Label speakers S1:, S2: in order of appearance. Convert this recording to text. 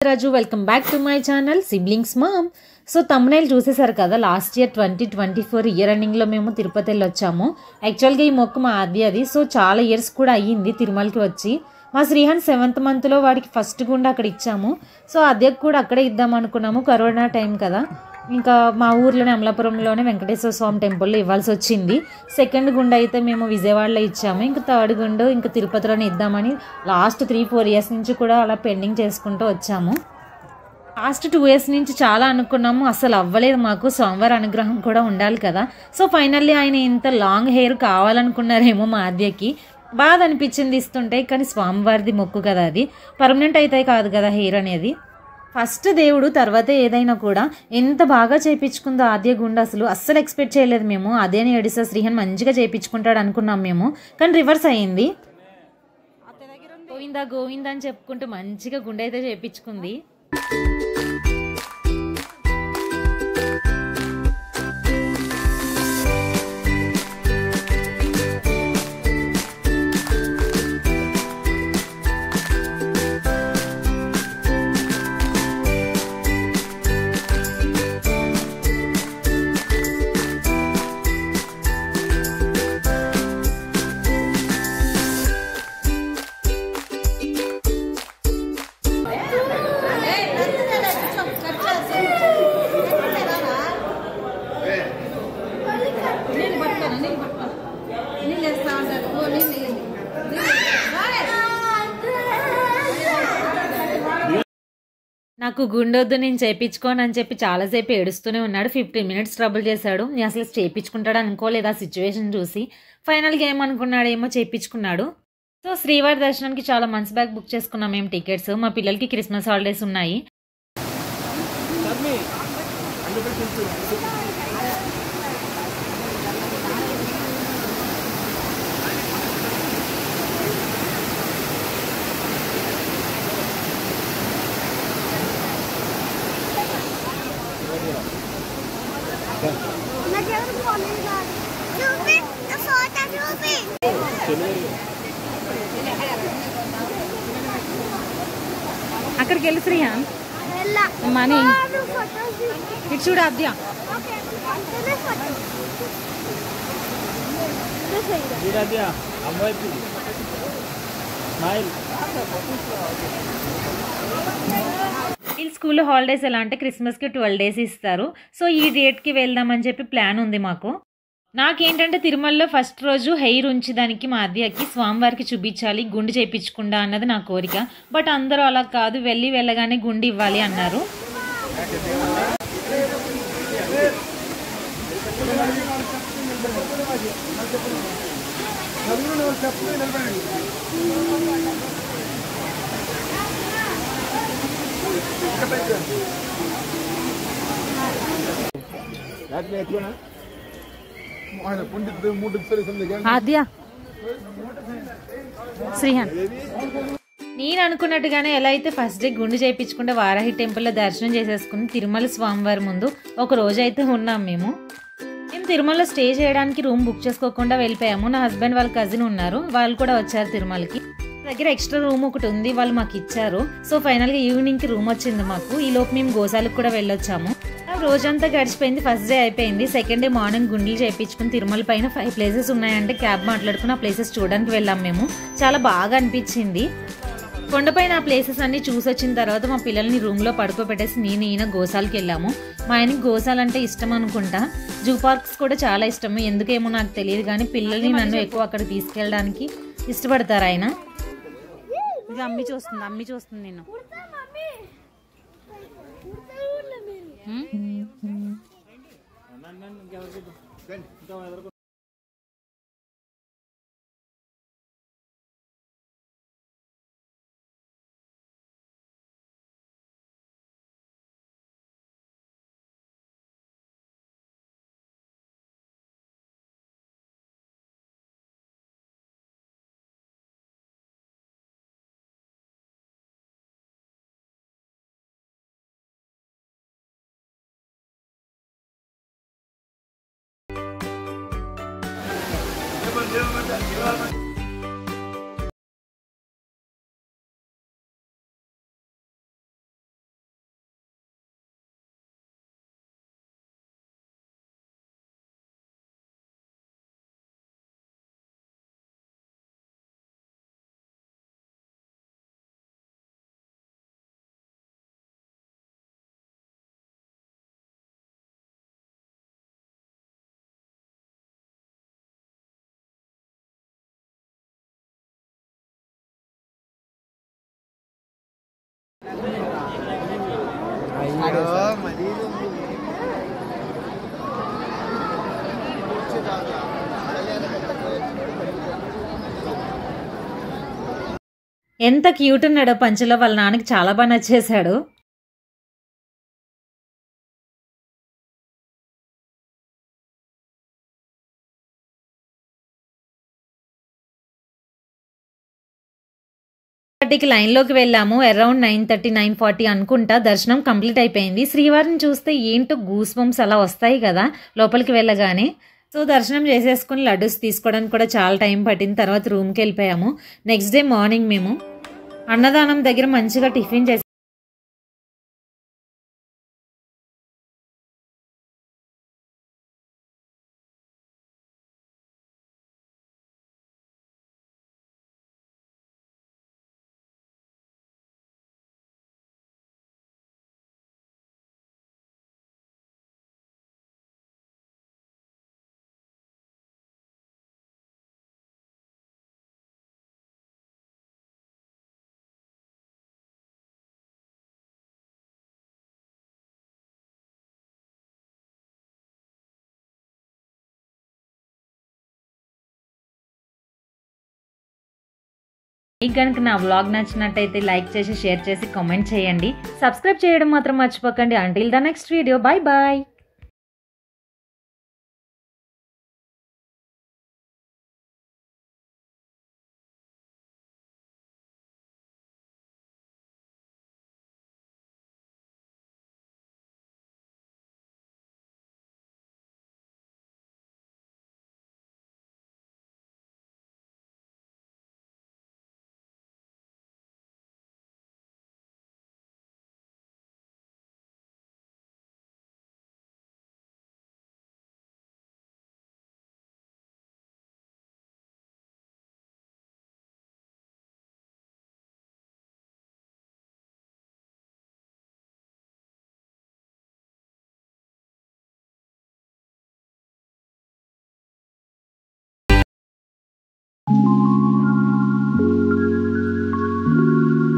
S1: Raju welcome back to my channel siblings mom. So తమ్మునేలు చూసేసారు కదా, లాస్ట్ ఇయర్ 2024 ఇయర్ ఎండింగ్లో మేము తిరుపతి వెళ్ళి వచ్చాము. యాక్చువల్గా ఈ మొక్కు మా అది సో చాలా ఇయర్స్ కూడా అయ్యింది తిరుమలకి వచ్చి. మా శ్రీహాన్ 7th మంత్లో వాడికి ఫస్ట్ గుండా అక్కడ ఇచ్చాము. సో అద్దెకు కూడా అక్కడే ఇద్దాం అనుకున్నాము, కరోనా టైం కదా. ఇంకా మా ఊర్లోనే అమలాపురంలోనే వెంకటేశ్వర స్వామి టెంపుల్లో ఇవ్వాల్సి వచ్చింది. సెకండ్ గుండె అయితే మేము విజయవాడలో ఇచ్చాము. ఇంకా థర్డ్ గుండు ఇంకా తిరుపతిలోనే ఇద్దామని లాస్ట్ 3-4 ఇయర్స్ నుంచి కూడా అలా పెండింగ్ చేసుకుంటూ వచ్చాము. లాస్ట్ 2 ఇయర్స్ నుంచి చాలా అనుకున్నాము, అసలు అవ్వలేదు మాకు. స్వామివారి అనుగ్రహం కూడా ఉండాలి కదా. సో ఫైనల్లీ ఆయన ఇంత లాంగ్ హెయిర్ కావాలనుకున్నారేమో మా ఆద్యకి. బాధ అనిపించింది ఇస్తుంటే, కానీ స్వామివారిది మొక్కు కదా, అది పర్మనెంట్ అయితే కాదు కదా హెయిర్ అనేది. ఫస్ట్ దేవుడు తర్వాతే ఏదైనా కూడా. ఎంత బాగా చేయించుకుందో ఆద్య గుండె, అస్సలు ఎక్స్పెక్ట్ చేయలేదు మేము. అదేని ఎడిసా శ్రీహాన్ మంచిగా చేయించుకుంటాడు అనుకున్నాం మేము, కానీ రివర్స్ అయ్యింది. గోవిందా గోవిందా అని చెప్పుకుంటూ మంచిగా గుండె అయితే చేయించుకుంది. నాకు గుండొద్దు నేను చేయించుకోను అని చెప్పి చాలాసేపు ఏడుస్తూనే ఉన్నాడు. 15 minutes ట్రబుల్ చేశాడు. నేను అసలు చేయించుకుంటాడు అనుకోలేదు ఆ సిచ్యువేషన్ చూసి. ఫైనల్గా ఏమనుకున్నాడు ఏమో చేయించుకున్నాడు. సో శ్రీవారి దర్శనానికి చాలా మంత్స్ బ్యాక్ బుక్ చేసుకున్నాం మేము టికెట్స్. మా పిల్లలకి క్రిస్మస్ హాలిడేస్ ఉన్నాయి. అక్కడికి వెళ్ళి శ్రీహాన్ మనీ ఇటు చూడు అద్య. వీళ్ళ స్కూల్లో హాలిడేస్ ఎలా అంటే క్రిస్మస్కి 12 days ఇస్తారు. సో ఈ డేట్కి వెళ్దామని చెప్పి ప్లాన్ ఉంది మాకు. నాకేంటంటే తిరుమలలో ఫస్ట్ రోజు హెయిర్ ఉంచేదానికి మా అద్యకి స్వామివారికి చూపించాలి, గుండు చేయించకుండా అన్నది నా కోరిక. బట్ అందరూ అలా కాదు, వెళ్ళగానే గుండు ఇవ్వాలి అన్నారు. శ్రీహాన్ నేను అనుకున్నట్టుగానే ఎలా అయితే ఫస్ట్ డే గుండు చేయించుకుంటే వారాహి టెంపుల్లో దర్శనం చేసేసుకుని తిరుమల స్వామివారి ముందు ఒక రోజు అయితే ఉన్నాం మేము తిరుమలలో స్టే చేయడానికి రూమ్ బుక్ చేసుకోకుండా వెళ్ళిపోయాము. నా హస్బెండ్ వాళ్ళ కజిన్ ఉన్నారు, వాళ్ళు కూడా వచ్చారు తిరుమలకి. దగ్గర ఎక్స్ట్రా రూమ్ ఒకటి ఉంది, వాళ్ళు మాకు ఇచ్చారు. సో ఫైనల్గా ఈవినింగ్కి రూమ్ వచ్చింది మాకు. ఈ లోపు మేము గోశాలకు కూడా వెళ్ళొచ్చాము. రోజంతా గడిచిపోయింది. ఫస్ట్ డే అయిపోయింది. సెకండ్ డే మార్నింగ్ గుండెలు చేయించుకుని తిరుమల పైన 5 places ఉన్నాయంటే క్యాబ్ మాట్లాడుకుని ఆ ప్లేసెస్ చూడడానికి వెళ్ళాం మేము. చాలా బాగా అనిపించింది. కొండపైన ఆ ప్లేసెస్ అన్ని చూసి వచ్చిన తర్వాత మా పిల్లల్ని రూమ్లో పడుకోబెట్టేసి ఈయన గోశాలకి వెళ్ళాము. మా ఆయనకి గోశాల అంటే ఇష్టం అనుకుంటా. జూ పార్క్స్ కూడా చాలా ఇష్టము, ఎందుకేమో నాకు తెలియదు, కానీ పిల్లల్ని నన్ను ఎక్కువ అక్కడ తీసుకెళ్ళడానికి ఇష్టపడతారు ఆయన. ఇది అమ్మి చూస్తుంది నేను. ఎంత క్యూట్ ఉన్నాడో పంచలో, వాళ్ళ నాన్నకి చాలా బాగా నచ్చేశాడు. కి లైన్లోకి వెళ్ళాము. అరౌండ్ 9:30, 9:40 అనుకుంటా దర్శనం కంప్లీట్ అయిపోయింది. శ్రీవారిని చూస్తే ఏంటో గూస్ బంప్స్ అలా వస్తాయి కదా లోపలికి వెళ్ళగానే. సో దర్శనం చేసేసుకుని లడ్డూస్ తీసుకోవడానికి కూడా చాలా టైం పట్టింది. తర్వాత రూమ్కి వెళ్ళిపోయాము. నెక్స్ట్ డే మార్నింగ్ మేము అన్నదానం దగ్గర మంచిగా టిఫిన్ చేసి మీకు కనుక నా వ్లాగ్ నచ్చినట్టయితే లైక్ చేసి, షేర్ చేసి, కామెంట్ చేయండి. సబ్స్క్రైబ్ చేయడం మాత్రం మర్చిపోకండి. Until the next video, bye bye.